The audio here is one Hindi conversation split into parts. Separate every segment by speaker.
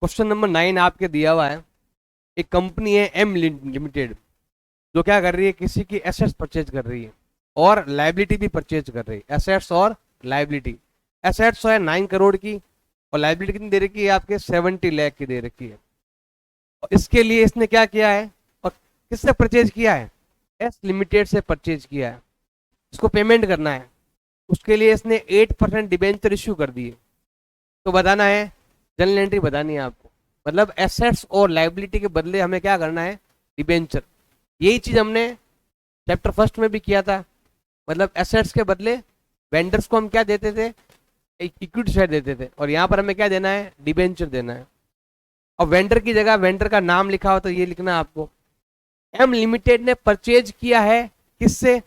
Speaker 1: क्वेश्चन नंबर 9 आपके दिया हुआ है। एक कंपनी है एम लिमिटेड, जो क्या कर रही है, किसी की एसेट्स परचेज कर रही है और लाइबिलिटी भी परचेज कर रही है। एसेट्स और लाइबिलिटी, एसेट्स है 9 करोड़ की और लाइबिलिटी कितनी दे रखी है आपके 70 लाख की दे रखी है। और इसके लिए इसने क्या किया है और किससे परचेज किया है, एस लिमिटेड से परचेज किया है। इसको पेमेंट करना है, उसके लिए इसने 8% डिबेंचर इश्यू कर दिए। तो बताना है, जनरल एंट्री बतानी है आपको, मतलब एसेट्स और लाइबिलिटी के बदले हमें क्या करना है, डिबेंचर। यही चीज हमने चैप्टर फर्स्ट में भी किया था। मतलब एसेट्स के बदले वेंडर्स को हम क्या देते थे, इक्विटी शेयर देते थे, और यहाँ पर हमें क्या देना है, डिबेंचर देना है। और वेंडर की जगह वेंडर का नाम लिखा हो तो ये लिखना है आपको। एम लिमिटेड ने परचेज किया है किससे,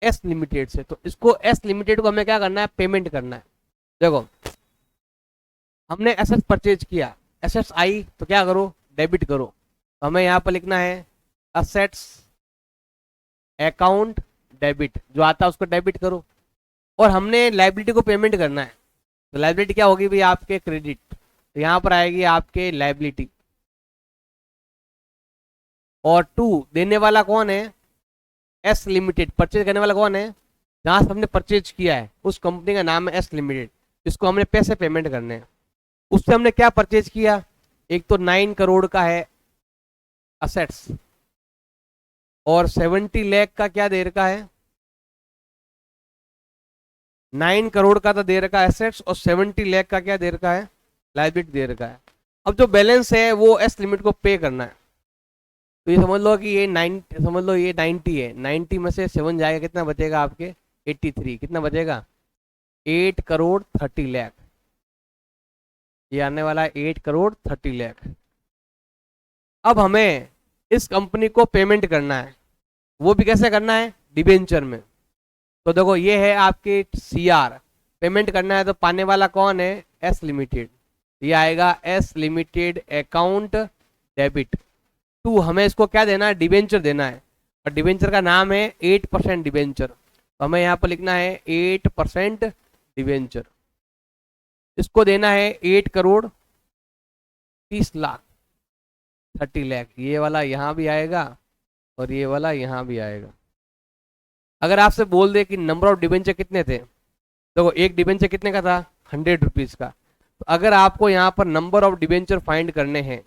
Speaker 1: एस लिमिटेड से। तो इसको एस लिमिटेड को हमें क्या करना है, पेमेंट करना है। देखो हमने एसेट्स परचेज किया, एसेट्स आई तो क्या करो, डेबिट करो। तो हमें यहाँ पर लिखना है असेट्स अकाउंट डेबिट, जो आता है उसको डेबिट करो। और हमने लाइबिलिटी को पेमेंट करना है, तो लाइबिलिटी क्या होगी भाई, आपके क्रेडिट। तो यहाँ पर आएगी आपके लाइबिलिटी। और टू देने वाला कौन है, एस लिमिटेड। परचेज करने वाला कौन है, जहां से हमने परचेज किया है उस कंपनी का नाम है एस लिमिटेड। इसको हमने पैसे पेमेंट करने हैं। उससे हमने क्या परचेज किया, एक तो 9 करोड़ का है असेट्स और 70 लाख का क्या दे रखा है, 9 करोड़ का तो दे रखा है एसेट्स और 70 लाख का क्या दे रखा है, लाइबिलिटी दे रखा है। अब जो बैलेंस है वो एस लिमिट को पे करना है। तो ये समझ लो कि ये 9, समझ लो ये 90 है, 90 में से 7 जाएगा, कितना बचेगा आपके 83। कितना बचेगा, 8 करोड़ 30 लाख। ये आने वाला है 8 करोड़ 30 लाख। अब हमें इस कंपनी को पेमेंट करना है, वो भी कैसे करना है, डिबेंचर में। तो देखो ये है आपके सीआर, पेमेंट करना है तो पाने वाला कौन है, एस लिमिटेड। ये आएगा S limited account debit. To हमें इसको क्या देना है, डिबेंचर देना है, और डिबेंचर का नाम है 8% डिबेंचर। तो हमें यहाँ पर लिखना है 8% डिबेंचर। इसको देना है 8 करोड़ 30 लाख 30 लाख। ये वाला यहाँ भी आएगा और ये वाला यहाँ भी आएगा। अगर आपसे बोल दे कि नंबर ऑफ डिबेंचर कितने थे, देखो एक डिबेंचर कितने का था, 100 रुपीज का। तो अगर आपको यहाँ पर नंबर ऑफ डिबेंचर फाइंड करने हैं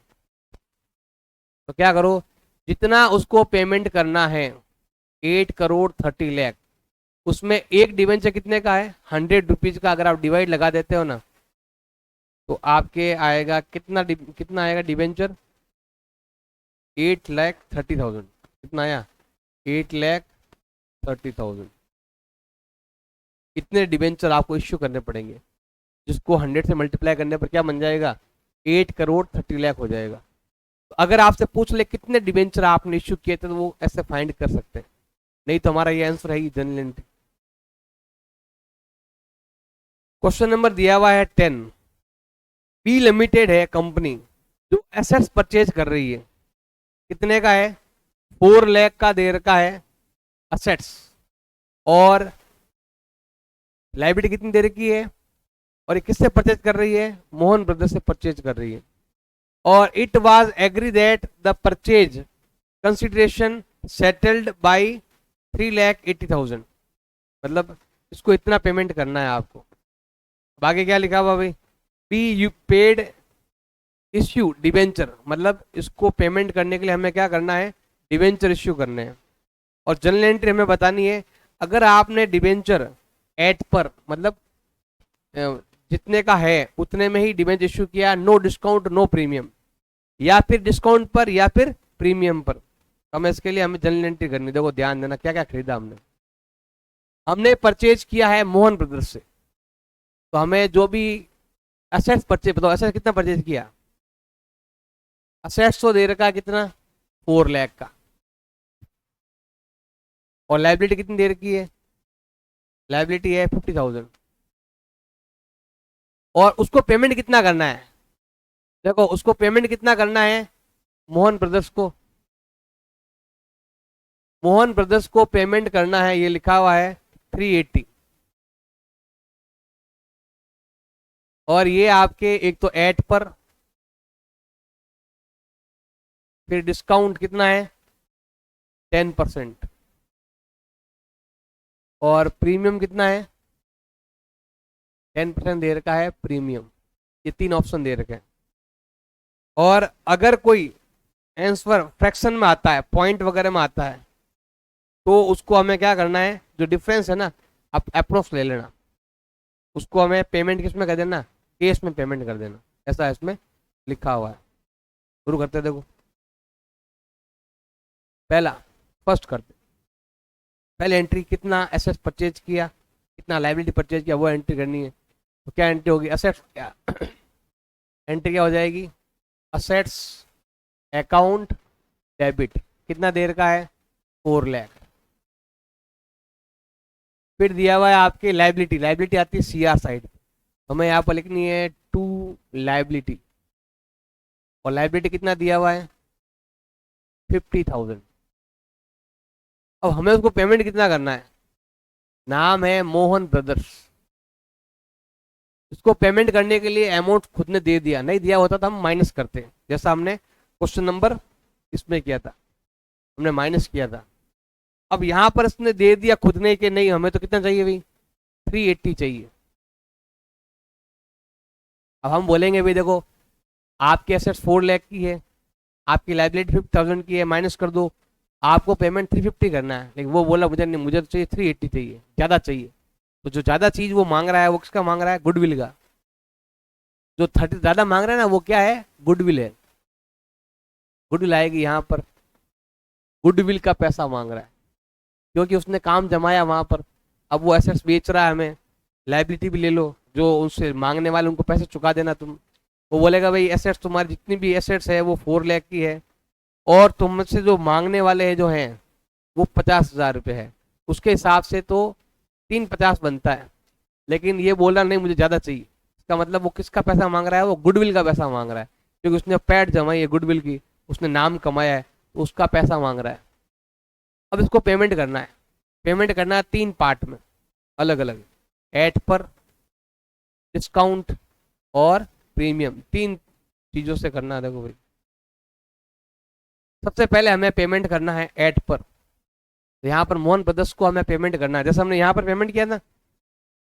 Speaker 1: तो क्या करो, जितना उसको पेमेंट करना है 8 करोड़ 30 लाख, उसमें एक डिबेंचर कितने का है, 100 रुपीज का। अगर आप डिवाइड लगा देते हो ना तो आपके आएगा कितना, कितना आएगा डिबेंचर, 8,30,000। कितना आया, 8,30,000। इतने डिबेंचर आपको इश्यू करने पड़ेंगे, जिसको 100 से मल्टीप्लाई करने पर क्या बन जाएगा, 8 करोड़ 30 लाख हो जाएगा। तो अगर आपसे पूछ ले कितने डिबेंचर आपने इश्यू किए थे तो वो ऐसे फाइंड कर सकते हैं, नहीं तो हमारा ये आंसर है जनरल एंट्री। क्वेश्चन नंबर दिया हुआ है 10। बी लिमिटेड है कंपनी जो एसेट्स परचेज कर रही है, कितने का है, 4 लाख का दे रखा है असेट्स, और लाइबिलिटी कितनी दे रखी है, और ये किससे परचेज कर रही है, मोहन ब्रदर्स से परचेज कर रही है। और it was agree that the purchase consideration settled by 3,80,000। मतलब इसको इतना पेमेंट करना है आपको। बाकी क्या लिखा हुआ भाई, be you paid issue debenture, मतलब इसको पेमेंट करने के लिए हमें क्या करना है, डिबेंचर इश्यू करने हैं। और जनरल एंट्री हमें बतानी है, अगर आपने डिबेंचर एट पर, मतलब जितने का है उतने में ही डिबेंचर इश्यू किया, नो डिस्काउंट नो प्रीमियम, या फिर डिस्काउंट पर या फिर प्रीमियम पर, तो हमें इसके लिए हमें जनरल एंट्री करनी। देखो ध्यान देना, क्या क्या खरीदा हमने, हमने परचेज किया है मोहन ब्रदर्स से, तो हमें जो भी असेट्स परचेज, बताओ असेट्स कितना परचेज किया, असेट्स तो दे रखा है कितना, 4 लाख का, और लाइबिलिटी कितनी दे रखी है, लाइबिलिटी है 50,000। और उसको पेमेंट कितना करना है, देखो उसको पेमेंट कितना करना है, मोहन ब्रदर्स को, मोहन ब्रदर्स को पेमेंट करना है, ये लिखा हुआ है 380। और ये आपके एक तो एट पर फिर डिस्काउंट कितना है 10%, और प्रीमियम कितना है 10% दे रखा है प्रीमियम। ये 3 ऑप्शन दे रखे हैं। और अगर कोई आंसर फ्रैक्शन में आता है, पॉइंट वगैरह में आता है, तो उसको हमें क्या करना है, जो डिफरेंस है ना, आप अप्रोक्स ले लेना, उसको हमें पेमेंट किस में कर देना, केस में पेमेंट कर देना, ऐसा इसमें लिखा हुआ है। शुरू करते हैं, देखो पहला फर्स्ट करते, पहले एंट्री कितना एसेट्स परचेज किया, कितना लायबिलिटी परचेज किया, वो एंट्री करनी है। तो क्या एंट्री होगी, असेट्स क्या एंट्री क्या हो जाएगी, असेट्स अकाउंट डेबिट, कितना देर का है 4 लाख। फिर दिया हुआ है आपके लायबिलिटी, लायबिलिटी आती है सीआर साइड, हमें यहाँ पर लिखनी है टू लायबिलिटी, और लायबिलिटी कितना दिया हुआ है 50,000। अब हमें उसको पेमेंट कितना करना है, नाम है मोहन ब्रदर्स, इसको पेमेंट करने के लिए अमाउंट खुद ने दे दिया, नहीं दिया होता तो हम माइनस करते, जैसा हमने क्वेश्चन नंबर इसमें किया था, हमने माइनस किया था। अब यहां पर इसने दे दिया खुद ने कि नहीं, हमें तो कितना चाहिए भाई 380 चाहिए। अब हम बोलेंगे भाई देखो, आपकी एसेट्स 4 लाख की है, आपकी लाइबिलिटी 50,000 की है, माइनस कर दो, आपको पेमेंट 350 करना है। लेकिन वो बोला मुझे नहीं, मुझे तो चाहिए 380 चाहिए, ज़्यादा चाहिए। तो जो ज़्यादा चीज़ वो मांग रहा है वो किसका मांग रहा है, गुडविल का। जो 30 ज़्यादा मांग रहा है ना, वो क्या है, गुडविल है। गुडविल आएगी यहाँ पर, गुडविल का पैसा मांग रहा है, क्योंकि उसने काम जमाया वहाँ पर। अब वो एसेट्स बेच रहा है, हमें लाइबिलिटी भी ले लो, जो उससे मांगने वाले उनको पैसे चुका देना तुम। वो बोलेगा भाई एसेट्स तुम्हारी जितनी भी एसेट्स है वो 4 लाख की है, और तुमसे जो मांगने वाले हैं जो हैं वो 50,000 रुपये है, उसके हिसाब से तो 350 बनता है। लेकिन ये बोला नहीं मुझे ज़्यादा चाहिए, इसका मतलब वो किसका पैसा मांग रहा है, वो गुडविल का पैसा मांग रहा है, क्योंकि उसने पैड जमाई है गुडविल की, उसने नाम कमाया है, तो उसका पैसा मांग रहा है। अब इसको पेमेंट करना है, पेमेंट करना है 3 पार्ट में अलग अलग, एट पर, डिस्काउंट और प्रीमियम, 3 चीज़ों से करना है। देखो भाई, सबसे पहले हमें पेमेंट करना है एट पर। तो यहाँ पर मोहन ब्रदर्स को हमें पेमेंट करना है, जैसे हमने यहाँ पर पेमेंट किया था,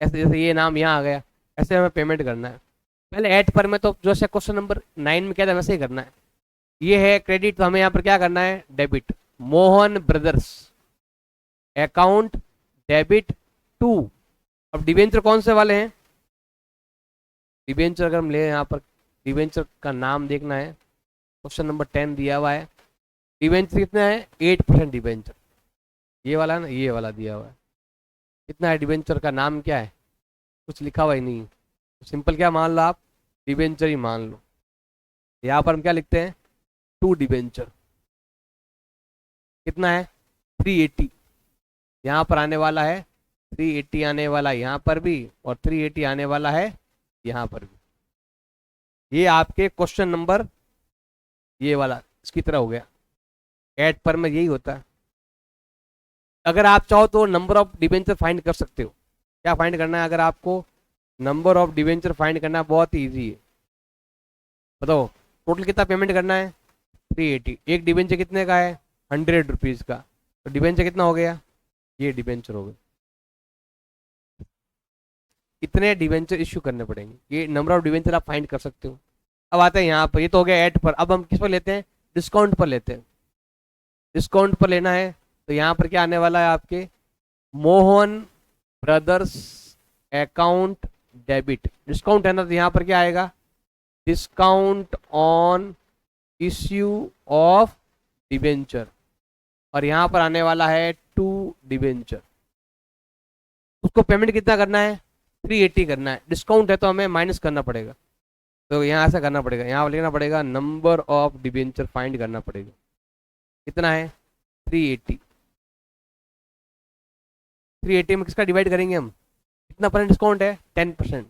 Speaker 1: ऐसे जैसे ये नाम यहाँ आ गया, ऐसे हमें पेमेंट करना है। पहले एट पर में तो जैसे क्वेश्चन नंबर 9 में किया था वैसे ही करना है। ये है क्रेडिट, तो हमें यहाँ पर क्या करना है, debit, Mohan brothers account debit to. अब डिबेंचर कौन से वाले हैं, डिबेंचर अगर हम ले यहाँ पर, डिबेंचर का नाम देखना है, क्वेश्चन नंबर 10 दिया हुआ है। डिबेंचर कितना है 8% डिबेंचर, ये वाला है ना, ये वाला दिया हुआ है। कितना है डिबेंचर का नाम क्या है, कुछ लिखा हुआ ही नहीं, तो सिंपल क्या मान लो आप, डिबेंचर ही मान लो। यहाँ पर हम क्या लिखते हैं, 2 डिबेंचर, कितना है 380, यहाँ पर आने वाला है 380, आने वाला है यहाँ पर भी, और 380 आने वाला है यहाँ पर भी। ये आपके क्वेश्चन नंबर ये वाला इसकी तरह हो गया, एट पर में यही होता है। अगर आप चाहो तो नंबर ऑफ डिबेंचर फाइंड कर सकते हो। क्या फाइंड करना है, अगर आपको नंबर ऑफ डिबेंचर फाइंड करना बहुत ईजी है। बताओ टोटल कितना पेमेंट करना है 380, एक डिबेंचर कितने का है 100 रुपीज़ का, तो डिबेंचर कितना हो गया, ये डिबेंचर हो गया। इतने डिबेंचर इश्यू करने पड़ेंगे, ये नंबर ऑफ डिबेंचर आप फाइंड कर सकते हो। अब आते हैं यहाँ पर, ये तो हो गया एट पर। अब हम किस पर लेते हैं, डिस्काउंट पर लेते हैं। डिस्काउंट पर लेना है तो यहाँ पर क्या आने वाला है आपके, Mohan brothers account debit, discount है ना, तो यहाँ पर क्या आएगा, discount on issue of debenture, और यहाँ पर आने वाला है 2 डिबेंचर। उसको पेमेंट कितना करना है 380 करना है, डिस्काउंट है तो हमें माइनस करना पड़ेगा, तो यहाँ से करना पड़ेगा, यहाँ लिखना पड़ेगा नंबर ऑफ डिबेंचर फाइंड करना पड़ेगा, कितना है 380। 380 में किसका डिवाइड करेंगे हम, कितना परसेंट डिस्काउंट है 10%,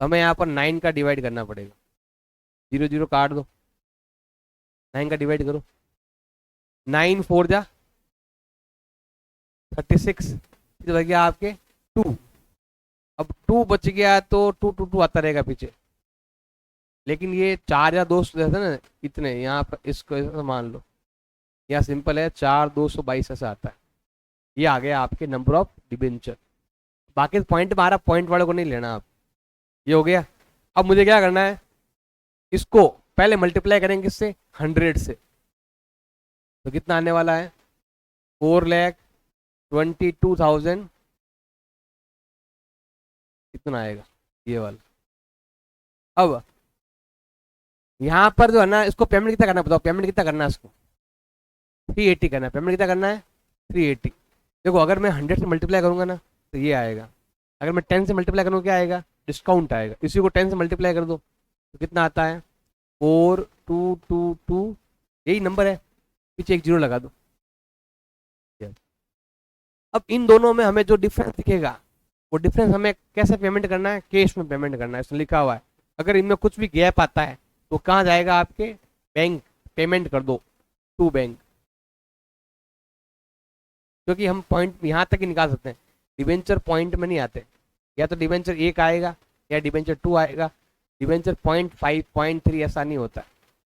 Speaker 1: तो हमें यहाँ पर 9 का डिवाइड करना पड़ेगा, 0 0 काट दो, 9 का डिवाइड करो, 9 4 जा 36, तो बच गया आपके 2। अब 2 बच गया तो 2 2 2 आता रहेगा पीछे, लेकिन ये 4 या 2 रहते ना इतने, यहाँ पर इसको ऐसा मान लो, यहाँ सिंपल है 4,222 ऐसा आता है। ये आ गया आपके नंबर ऑफ डिबेंचर। बाकी पॉइंट मारा, पॉइंट वाले को नहीं लेना आप। ये हो गया। अब मुझे क्या करना है, इसको पहले मल्टीप्लाई करेंगे किससे, 100 से। तो कितना आने वाला है, 4,22,000 कितना आएगा ये वाला। अब यहाँ पर जो है ना, इसको पेमेंट कितना करना है बताओ, पेमेंट कितना करना है इसको, 380 करना है। पेमेंट कितना करना है, 380। देखो अगर मैं 100 से मल्टीप्लाई करूंगा ना तो ये आएगा, अगर मैं 10 से मल्टीप्लाई करूँ क्या आएगा, डिस्काउंट आएगा। इसी को 10 से मल्टीप्लाई कर दो तो कितना आता है, 4,222, यही नंबर है, पीछे एक जीरो लगा दो। अब इन दोनों में हमें जो डिफरेंस दिखेगा, वो डिफरेंस हमें कैसे पेमेंट करना है, कैश में पेमेंट करना है, इसमें लिखा हुआ है। अगर इनमें कुछ भी गैप आता है तो कहाँ जाएगा, आपके बैंक पेमेंट कर दो, टू बैंक। क्योंकि हम पॉइंट यहाँ तक ही निकाल सकते हैं, डिवेंचर पॉइंट में नहीं आते। या तो डिवेंचर 1 आएगा या डिवेंचर 2 आएगा, डिवेंचर 0.5 0.3 ऐसा नहीं होता।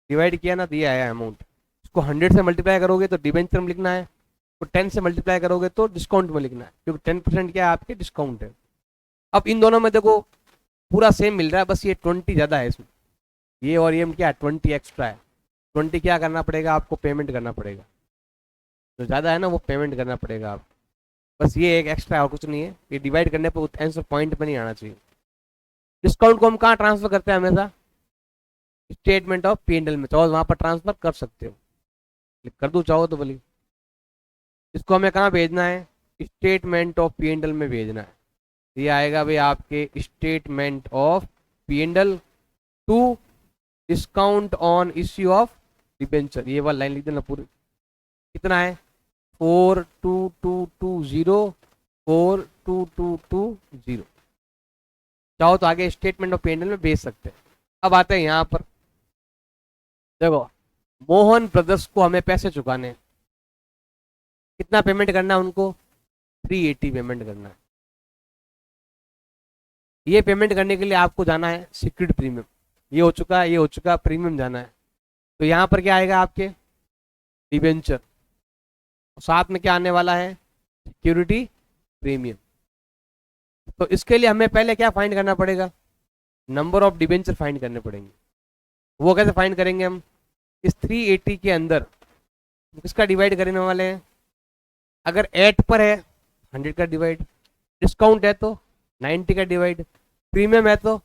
Speaker 1: डिवाइड किया ना तो ये आया अमाउंट। इसको 100 से मल्टीप्लाई करोगे तो डिवेंचर में लिखना है, तो 10 से मल्टीप्लाई करोगे तो डिस्काउंट में लिखना है, क्योंकि 10% क्या है आपके, डिस्काउंट है। अब इन दोनों में देखो पूरा सेम मिल रहा है, बस ये 20 ज़्यादा है इसमें, ये और ये में क्या है, 20 एक्स्ट्रा है। 20 क्या करना पड़ेगा आपको, पेमेंट करना पड़ेगा। जो ज़्यादा है ना वो पेमेंट करना पड़ेगा आप, बस ये एक एक्स्ट्रा है और कुछ नहीं है। ये डिवाइड करने पर आंसर पॉइंट पे नहीं आना चाहिए। डिस्काउंट को हम कहाँ ट्रांसफर करते हैं हमेशा, स्टेटमेंट ऑफ P&L में, चाहो वहाँ पर ट्रांसफर कर सकते हो, कर दो चाहो तो बोलिए। इसको हमें कहाँ भेजना है, स्टेटमेंट ऑफ P&L में भेजना है। ये आएगा भाई आपके statement of P&L to discount on issue of debenture. ये वाला लाइन लिख देना पूरी। कितना है, 4,222,0, 4,222,0। चाहो तो आगे स्टेटमेंट ऑफ P&L में भेज सकते हैं। अब आते हैं यहाँ पर, देखो मोहन ब्रदर्स को हमें पैसे चुकाने हैं। कितना पेमेंट करना है उनको, 380 पेमेंट करना है। ये पेमेंट करने के लिए आपको जाना है सिक्योरिटी प्रीमियम। ये हो चुका है, ये हो चुका, प्रीमियम जाना है। तो यहाँ पर क्या आएगा आपके, डिबेंचर, साथ में क्या आने वाला है, सिक्योरिटी प्रीमियम। तो इसके लिए हमें पहले क्या फाइंड करना पड़ेगा, नंबर ऑफ डिबेंचर फाइंड करने पड़ेंगे। वो कैसे फाइंड करेंगे हम, इस 380 के अंदर किसका डिवाइड करने वाले हैं। अगर 8 पर है 100 का डिवाइड, डिस्काउंट है तो 90 का डिवाइड, प्रीमियम है तो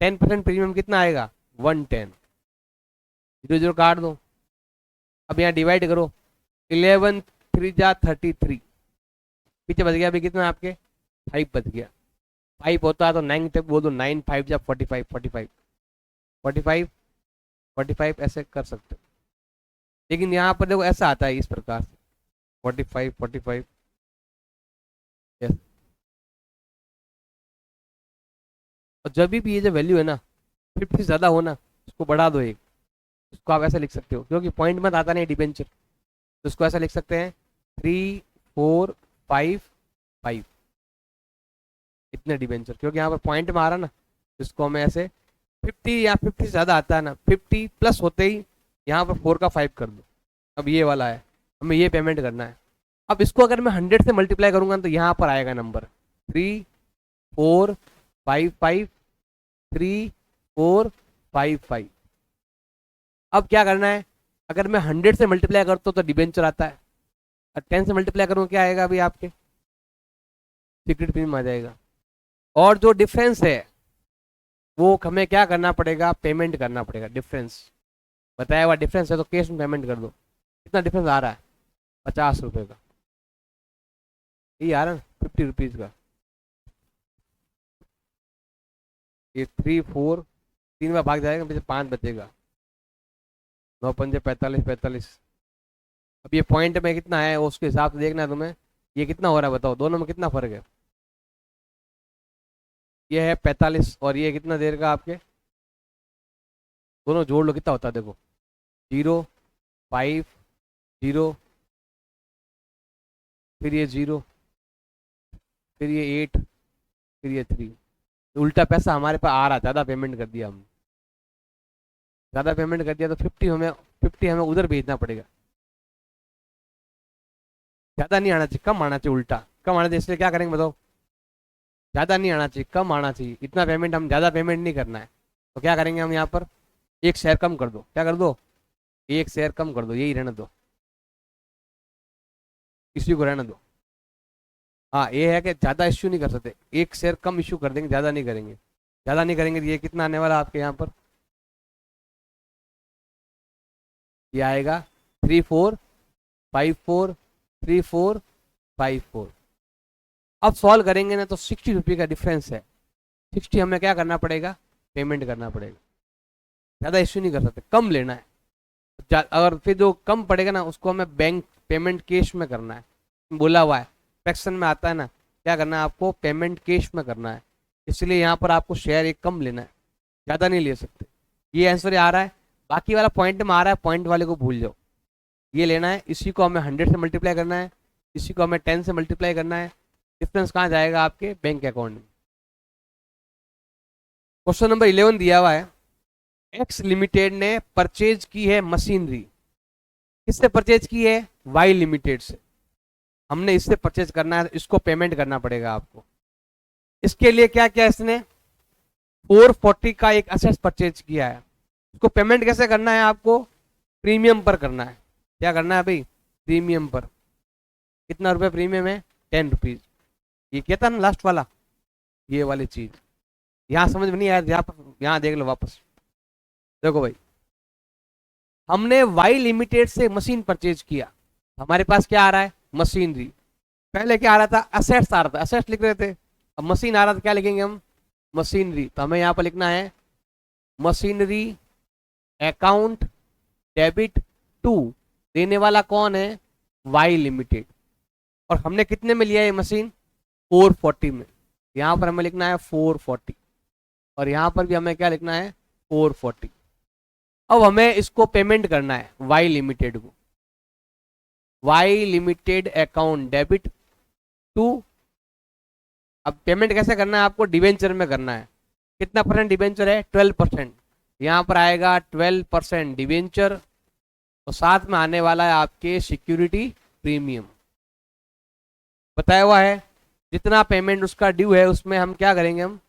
Speaker 1: 10% प्रीमियम कितना आएगा, 110। 0 0 काट दो। अब यहाँ डिवाइड करो, 11 3 जा 33, पीछे बच गया अभी कितना आपके, 5 बच गया। 5 होता है तो 9 तक बोल दो, 9 5 जा 45 45 45 45 ऐसे कर सकते हो। लेकिन यहाँ पर देखो ऐसा आता है इस प्रकार से, 45 45 yes। और जब भी ये जो वैल्यू है ना 50 से ज़्यादा हो ना, उसको बढ़ा दो एक। इसको आप ऐसा लिख सकते हो, क्योंकि पॉइंट मत आता नहीं डिबेंचर, तो इसको ऐसा लिख सकते हैं 3 4 5 5 इतने डिबेंचर, क्योंकि यहाँ पर पॉइंट में आ रहा ना, इसको हमें ऐसे 50 या 50 से ज़्यादा आता है ना, 50 प्लस होते ही यहाँ पर 4 का 5 कर दो। अब ये वाला है, हमें ये पेमेंट करना है। अब इसको अगर मैं 100 से मल्टीप्लाई करूंगा तो यहाँ पर आएगा नंबर 3 4 5 5 3 4 5 5। अब क्या करना है, अगर मैं 100 से मल्टीप्लाई करता हूँ तो डिबेंचर आता है, और 10 से मल्टीप्लाई करूँगा क्या आएगा अभी आपके, सीक्रेट प्रीमियम आ जाएगा। और जो डिफरेंस है वो हमें क्या करना पड़ेगा, पेमेंट करना पड़ेगा। डिफरेंस बताया हुआ डिफरेंस है तो कैश में पेमेंट कर दो। कितना डिफरेंस आ रहा है, 50 रुपये का, ये आ रहा है 50 रुपीज़ का। ये 3 4 3 में भाग जाएगा, पीछे 5 बचेगा, 9 5 45 45। अब ये पॉइंट में कितना है उसके हिसाब से देखना है तुम्हें, ये कितना हो रहा है बताओ, दोनों में कितना फर्क है। ये है 45 और ये कितना देर का आपके, दोनों जोड़ लो कितना होता है देखो, 0 5 0 फिर ये 0 फिर ये 8 फिर ये 3। उल्टा पैसा हमारे पास आ रहा, ज़्यादा पेमेंट कर दिया हमने। ज़्यादा पेमेंट कर दिया तो 50 हमें उधर भेजना पड़ेगा। ज़्यादा नहीं आना चाहिए, कम आना चाहिए, उल्टा कम आना चाहिए। इसलिए क्या करेंगे बताओ, ज़्यादा नहीं आना चाहिए, कम आना चाहिए। इतना पेमेंट, हम ज़्यादा पेमेंट नहीं करना है। तो क्या करेंगे हम यहाँ पर, एक शेयर कम कर दो। क्या कर दो, एक शेयर कम कर दो, यही रहने दो, इसी को रहने दो। हाँ ये है कि ज़्यादा इश्यू नहीं कर सकते, एक शेयर कम इश्यू कर देंगे, ज़्यादा नहीं करेंगे। ज़्यादा नहीं करेंगे तो ये कितना आने वाला आपके यहाँ पर, ये आएगा 34543454। अब सॉल्व करेंगे ना तो 60 रुपये का डिफरेंस है। 60 हमें क्या करना पड़ेगा, पेमेंट करना पड़ेगा। ज़्यादा इश्यू नहीं कर सकते, कम लेना है। अगर फिर जो कम पड़ेगा ना उसको हमें बैंक पेमेंट कैश में करना है, बोला हुआ है सेक्शन में आता है ना, क्या करना है आपको, पेमेंट कैश में करना है। इसलिए यहाँ पर आपको शेयर एक कम लेना है, ज़्यादा नहीं ले सकते। ये आंसर आ रहा है, बाकी वाला पॉइंट में आ रहा है, पॉइंट वाले को भूल जाओ। ये लेना है, इसी को हमें 100 से मल्टीप्लाई करना है, इसी को हमें 10 से मल्टीप्लाई करना है। डिफरेंस कहाँ जाएगा, आपके बैंक अकाउंट में। क्वेश्चन नंबर 11 दिया हुआ है, एक्स लिमिटेड ने परचेज की है मशीनरी। किससे परचेज की है, वाई लिमिटेड से। हमने इससे परचेज करना है, इसको पेमेंट करना पड़ेगा आपको। इसके लिए क्या क्या इसने 440 का एक असेट परचेज किया है। इसको पेमेंट कैसे करना है आपको, प्रीमियम पर करना है। क्या करना है भाई, प्रीमियम पर। कितना रुपए प्रीमियम है, 10 रुपीज। ये क्या था ना लास्ट वाला, ये वाली चीज यहाँ समझ में नहीं आया, यहाँ देख लो वापस। देखो भाई, हमने वाई लिमिटेड से मशीन परचेज किया, हमारे पास क्या आ रहा है, मशीनरी। पहले क्या आ रहा था, असेट्स आ रहा था, असेट्स लिख रहे थे। अब मशीन आ रहा था, क्या लिखेंगे हम, मशीनरी। तो हमें यहाँ पर लिखना है मशीनरी अकाउंट डेबिट टू, देने वाला कौन है, वाई लिमिटेड। और हमने कितने में लिया ये मशीन, 440 में। यहाँ पर हमें लिखना है 440, और यहाँ पर भी हमें क्या लिखना है, 440। अब हमें इसको पेमेंट करना है वाई लिमिटेड को, Y limited account debit to. अब पेमेंट कैसे करना है आपको, डिवेंचर में करना है। कितना परसेंट डिवेंचर है, 12%। यहाँ पर आएगा 12% डिवेंचर, और साथ में आने वाला है आपके सिक्योरिटी प्रीमियम। बताया हुआ है जितना पेमेंट उसका ड्यू है उसमें हम क्या करेंगे, हम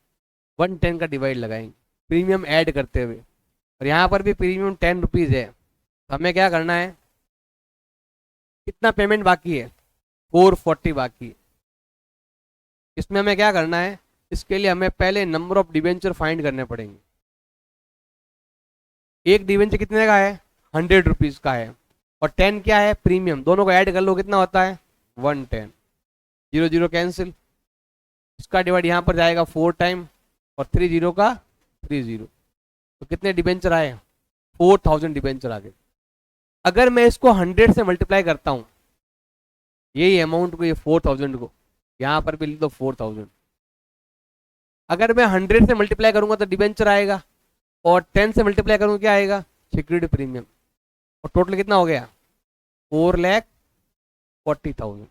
Speaker 1: 110 का डिवाइड लगाएंगे प्रीमियम ऐड करते हुए। और यहाँ पर भी प्रीमियम 10 रुपीज़ है। तो हमें क्या करना है, कितना पेमेंट बाकी है, 440 बाकी है। इसमें हमें क्या करना है, इसके लिए हमें पहले नंबर ऑफ डिवेंचर फाइंड करने पड़ेंगे। एक डिवेंचर कितने का है, 100 रुपीज़ का है, और 10 क्या है, प्रीमियम। दोनों को ऐड कर लो, कितना होता है, 110। 0 0 कैंसिल, इसका डिवाइड यहाँ पर जाएगा 4 टाइम, और 3 0 का 3 0। तो कितने डिवेंचर आए, 4000 डिवेंचर आ गए। अगर मैं इसको 100 से मल्टीप्लाई करता हूँ, यही अमाउंट को, ये 4000 को, यहाँ पर भी लिख दो 4000। अगर मैं 100 से मल्टीप्लाई करूंगा तो डिवेंचर आएगा, और 10 से मल्टीप्लाई करूंगा क्या आएगा, सिक्योरिटी प्रीमियम। और टोटल कितना हो गया, 4,40,000।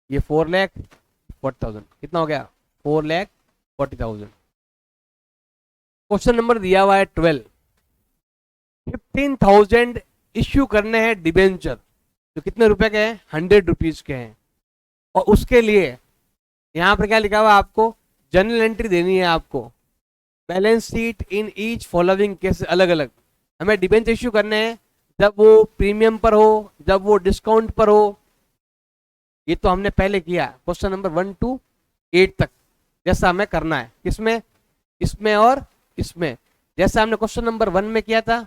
Speaker 1: ये 4,40,000 कितना हो गया, 4,40,000। क्वेश्चन नंबर दिया हुआ है 12, 15,000 इश्यू करने हैं डिबेंचर, जो कितने रुपए के हैं, 100 रुपीज के हैं। और उसके लिए यहां पर क्या लिखा हुआ है, आपको जर्नल एंट्री देनी है आपको, balance sheet in each following case. अलग अलग हमें डिबेंचर इश्यू करने हैं, जब वो प्रीमियम पर हो, जब वो डिस्काउंट पर हो। ये तो हमने पहले किया, क्वेश्चन नंबर 1 to 8 तक जैसा हमें करना है। किसमें, इसमें और इसमें। जैसा हमने क्वेश्चन नंबर 1 में किया था,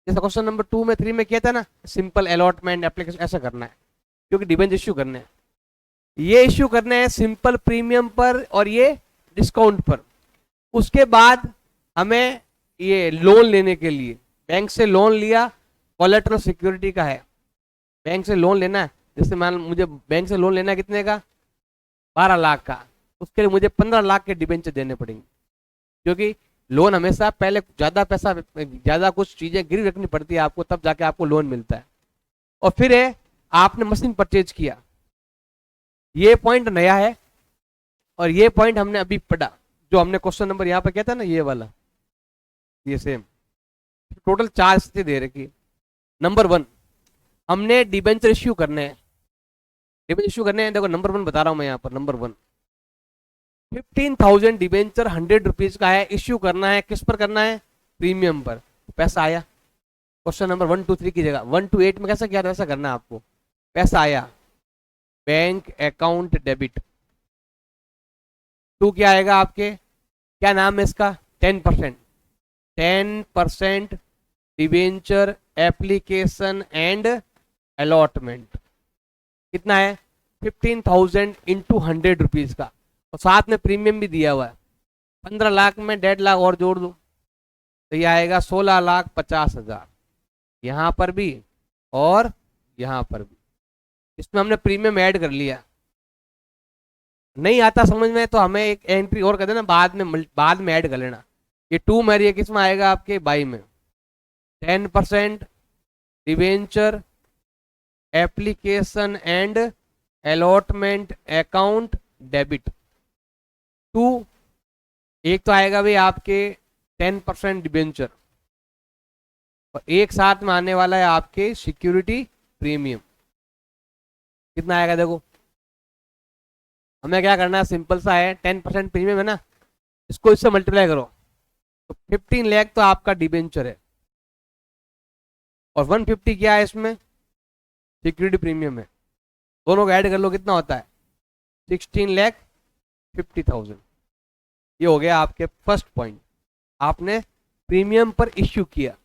Speaker 1: जैसा क्वेश्चन नंबर 2 में 3 में किया था ना, सिंपल अलॉटमेंट एप्लीकेशन, ऐसा करना है। क्योंकि डिबेंचर इश्यू करने हैं, ये इश्यू करने हैं सिंपल प्रीमियम पर और ये डिस्काउंट पर। उसके बाद हमें ये लोन लेने के लिए, बैंक से लोन लिया, कोलेटरल सिक्योरिटी का है, बैंक से लोन लेना है। जैसे मान मुझे बैंक से लोन लेना है कितने का, 12 लाख का, उसके लिए मुझे 15 लाख के डिबेंचर देने पड़ेंगे। क्योंकि लोन हमेशा पहले ज्यादा पैसा, ज्यादा कुछ चीजें गिरवी रखनी पड़ती है आपको, तब जाके आपको लोन मिलता है। और फिर है आपने मशीन परचेज किया, ये पॉइंट नया है, और ये पॉइंट हमने अभी पढ़ा, जो हमने क्वेश्चन नंबर यहाँ पर किया था ना, ये वाला, ये सेम। टोटल 4 स्थिति दे रखी। नंबर 1, हमने डिबेंचर इश्यू करने हैं। डिबेंचर इश्यू करने हैं, देखो नंबर 1 बता रहा हूं मैं यहाँ पर। नंबर 1, 15,000 डिबेंचर 100 रुपीज का है, इश्यू करना है। किस पर करना है? प्रीमियम पर। पैसा आया। क्वेश्चन नंबर 1 2 3 की जगह 1 to 8 में कैसा किया था वैसा करना है आपको। पैसा आया, बैंक अकाउंट डेबिट। 2 क्या आएगा आपके, क्या नाम है इसका? 10%। 10% डिबेंचर एप्लीकेशन एंड अलॉटमेंट। कितना है? 15,000 इंटू 100 रुपीज का, और साथ में प्रीमियम भी दिया हुआ है। 15 लाख में 1.5 लाख और जोड़ दो तो ये आएगा 16,50,000। यहां पर भी और यहां पर भी। इसमें हमने प्रीमियम ऐड कर लिया। नहीं आता समझ में तो हमें एक एंट्री और कर देना, बाद में ऐड कर लेना। ये 2 में ये किस में आएगा आपके? बाई में। 10% debenture application and allotment account debit. 2, एक तो आएगा भाई आपके 10% डिबेंचर, और एक साथ में आने वाला है आपके सिक्योरिटी प्रीमियम। कितना आएगा देखो, हमें क्या करना है, सिंपल सा है। 10% प्रीमियम है ना, इसको इससे मल्टीप्लाई करो तो 15 लाख तो आपका डिबेंचर है, और 150 क्या है इसमें? सिक्योरिटी प्रीमियम है। दोनों को ऐड कर लो, कितना होता है? 16,50,000। ये हो गया आपके फर्स्ट पॉइंट, आपने प्रीमियम पर इश्यू किया।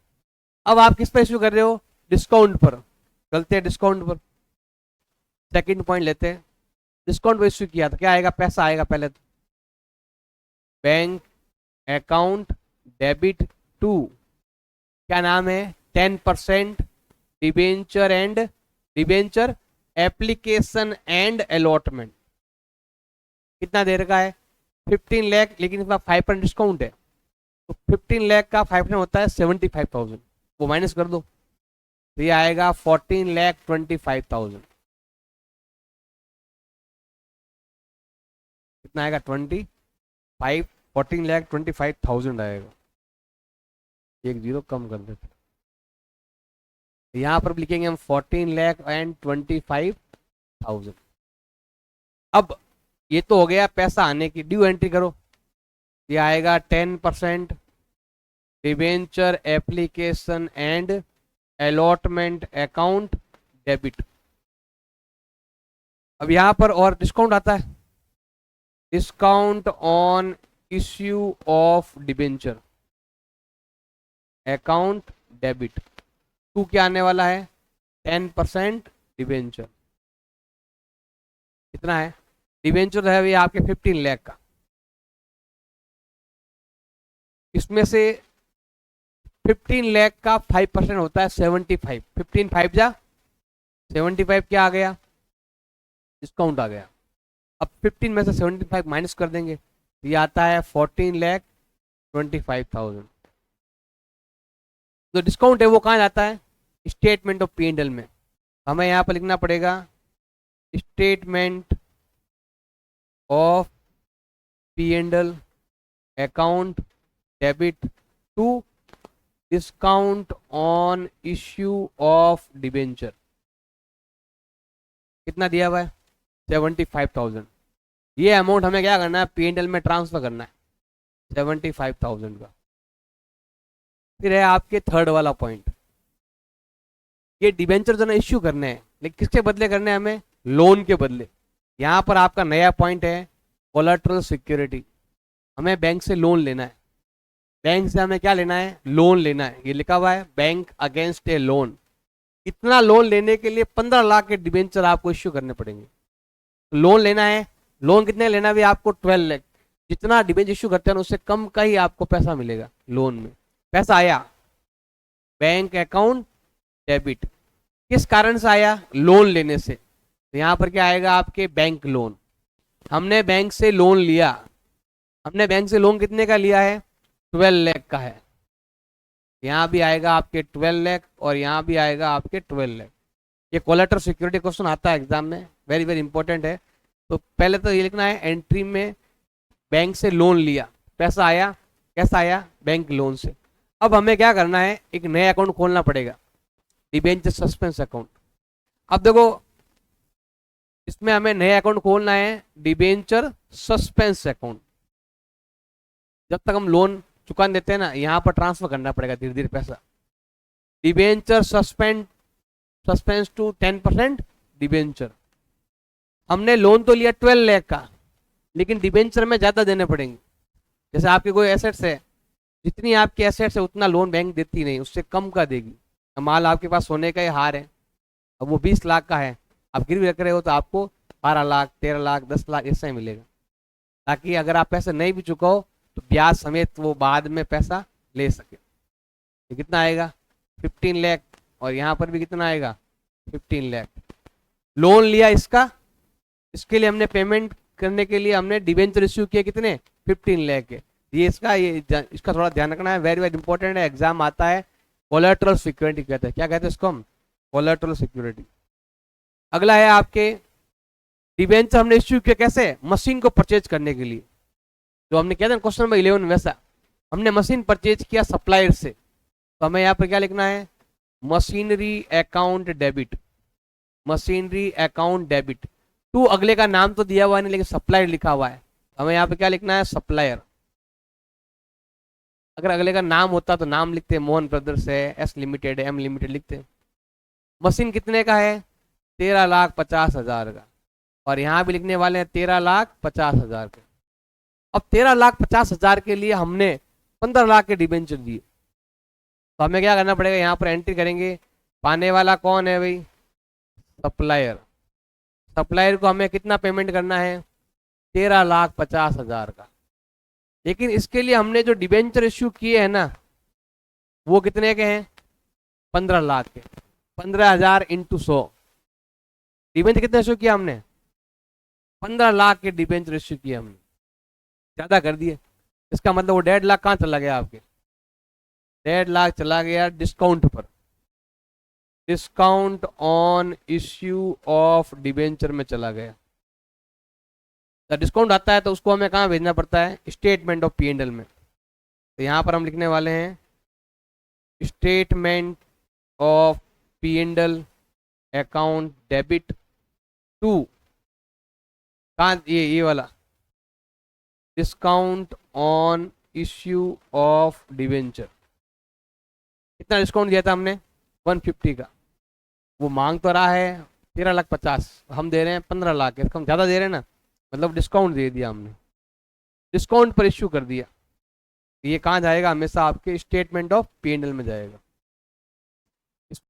Speaker 1: अब आप किस पर इश्यू कर रहे हो? डिस्काउंट पर। चलते हैं डिस्काउंट पर। सेकंड पॉइंट लेते हैं। डिस्काउंट पर इश्यू किया तो क्या आएगा? पैसा आएगा पहले तो। बैंक अकाउंट डेबिट टू, क्या नाम है? 10% debenture and debenture application and allotment. कितना दे रखा है? 15 लाख, लेकिन इसमें 5% डिस्काउंट है तो 15 लाख का 5% होता है 75,000। वो माइनस कर दो तो ये आएगा 14,25,000। कितना आएगा? 14,25,000 आएगा। एक जीरो कम कर देते, यहां पर लिखेंगे हम 14,25,000। अब ये तो हो गया पैसा आने की। ड्यू एंट्री करो, ये आएगा 10% debenture application and allotment account debit. अब यहां पर और डिस्काउंट आता है, discount on issue of debenture account debit. 2 क्या आने वाला है? 10% डिबेंचर। कितना है? डिबेंचर है ये आपके 15 लाख का, इसमें से 15 लाख का 5% होता है 75। 15 5 जा 75, क्या आ गया? डिस्काउंट आ गया। अब 15 में से 75 माइनस कर देंगे, ये आता है 14,25,000। जो डिस्काउंट है वो कहाँ जाता है? स्टेटमेंट ऑफ P&L में। हमें यहाँ पर लिखना पड़ेगा statement of P&L account debit to discount on issue of debenture. कितना दिया हुआ है? 75,000। ये अमाउंट हमें क्या करना है? P&L में ट्रांसफर करना है 75,000 का। फिर है आपके थर्ड वाला पॉइंट, ये डिबेंचर जो ना इश्यू करने हैं, लेकिन किसके बदले करने हैं? हमें लोन के बदले। यहां पर आपका नया पॉइंट है कोलेटरल सिक्योरिटी। हमें बैंक से लोन लेना है। बैंक से हमें क्या लेना है? लोन लेना है। ये लिखा हुआ है बैंक अगेंस्ट ए लोन। इतना लोन लेने के लिए 15 लाख के डिबेंचर आपको इश्यू करने पड़ेंगे। लोन लेना है, लोन कितने लेना है? भी आपको 12 लाख। जितना डिबेंचर इश्यू करते हैं उससे कम का ही आपको पैसा मिलेगा लोन में। पैसा आया, बैंक अकाउंट डेबिट। किस कारण से आया? लोन लेने से। तो यहां पर क्या आएगा आपके? Bank loan. हमने बैंक से लोन लिया। हमने बैंक से लोन कितने का लिया है? 12 लाख का है। यहां भी आएगा आपके 12 लाख और यहां भी आएगा आपके 12 लाख। ये कोलेटरल सिक्योरिटी क्वेश्चन आता है एग्जाम में, वेरी वेरी इंपॉर्टेंट है। तो पहले तो ये लिखना है एंट्री में बैंक से लोन लिया, पैसा आया। कैसा आया? बैंक लोन से। अब हमें क्या करना है, एक नया अकाउंट खोलना पड़ेगा, डिबेंचर सस्पेंस अकाउंट। अब देखो इसमें हमें नया अकाउंट खोलना है, डिबेंचर सस्पेंस अकाउंट। जब तक हम लोन चुका नहीं देते हैं ना, यहाँ पर ट्रांसफर करना पड़ेगा धीरे धीरे पैसा। Debenture suspense to 10% debenture. हमने लोन तो लिया 12 लाख का, लेकिन डिबेंचर में ज्यादा देने पड़ेंगे। जैसे आपके कोई एसेट्स है, जितनी आपकी एसेट्स है उतना लोन बैंक देती नहीं, उससे कम का देगी। माल आपके पास सोने का ही हार है, अब वो 20 लाख का है, आप गिरवी रख रहे हो तो आपको 12 लाख 13 लाख 10 लाख ऐसा ही मिलेगा, ताकि अगर आप पैसे नहीं भी चुकाओ तो ब्याज समेत वो बाद में पैसा ले सके। ये कितना आएगा 15 लाख, और यहाँ पर भी कितना आएगा 15 लाख। लोन लिया इसका, इसके लिए हमने पेमेंट करने के लिए हमने डिबेंचर इश्यू किए कितने 15 लाख के। ये इसका थोड़ा ध्यान रखना है, वेरी वेरी इंपॉर्टेंट है, एग्जाम आता है। कोलेटरल सिक्योरिटी कहते हैं, क्या कहते हैं इसको हम, कोलेटरल सिक्योरिटी। अगला है आपके डिबेंचर हमने इश्यू किया कैसे, मशीन को परचेज करने के लिए। जो हमने किया था क्वेश्चन नंबर 11 वैसा, हमने मशीन परचेज किया सप्लायर से, तो हमें यहाँ पर क्या लिखना है, machinery account debit. Machinery account debit to, अगले का नाम तो दिया हुआ नहीं लेकिन सप्लायर लिखा हुआ है, हमें यहाँ पे क्या लिखना है सप्लायर। अगर अगले का नाम होता तो नाम लिखते, मोहन ब्रदर्स है, एस लिमिटेड है, एम लिमिटेड लिखते। मशीन कितने का है 13,50,000 का, और यहाँ भी लिखने वाले हैं 13,50,000 का। अब 13,50,000 के लिए हमने 15 लाख के डिबेंचर दिए, तो हमें क्या करना पड़ेगा, यहाँ पर एंट्री करेंगे, पाने वाला कौन है भाई, सप्लायर। सप्लायर को हमें कितना पेमेंट करना है 13,50,000 का। लेकिन इसके लिए हमने जो डिबेंचर इश्यू किए हैं ना, वो कितने के हैं 15 लाख के। 15,000 इंटू 100, डिबेंचर कितने इश्यू किया हमने 15 लाख के डिबेंचर इश्यू किए हमने, ज्यादा कर दिए। इसका मतलब वो 1.5 लाख कहाँ चला गया आपके, 1.5 लाख चला गया डिस्काउंट पर, discount on issue of debenture में चला गया। डिस्काउंट आता है तो उसको हमें कहाँ भेजना पड़ता है, स्टेटमेंट ऑफ P&L में। तो यहाँ पर हम लिखने वाले हैं statement of P&L account debit to, कहाँ ये वाला, discount on issue of debenture. कितना डिस्काउंट दिया था हमने 150 का, वो मांग तो रहा है 13,50,000, हम दे रहे हैं 15 लाख, इसको हम ज़्यादा दे रहे हैं ना, मतलब डिस्काउंट दे दिया हमने, डिस्काउंट पर इश्यू कर दिया। ये कहाँ जाएगा, हमेशा आपके स्टेटमेंट ऑफ P&L में जाएगा।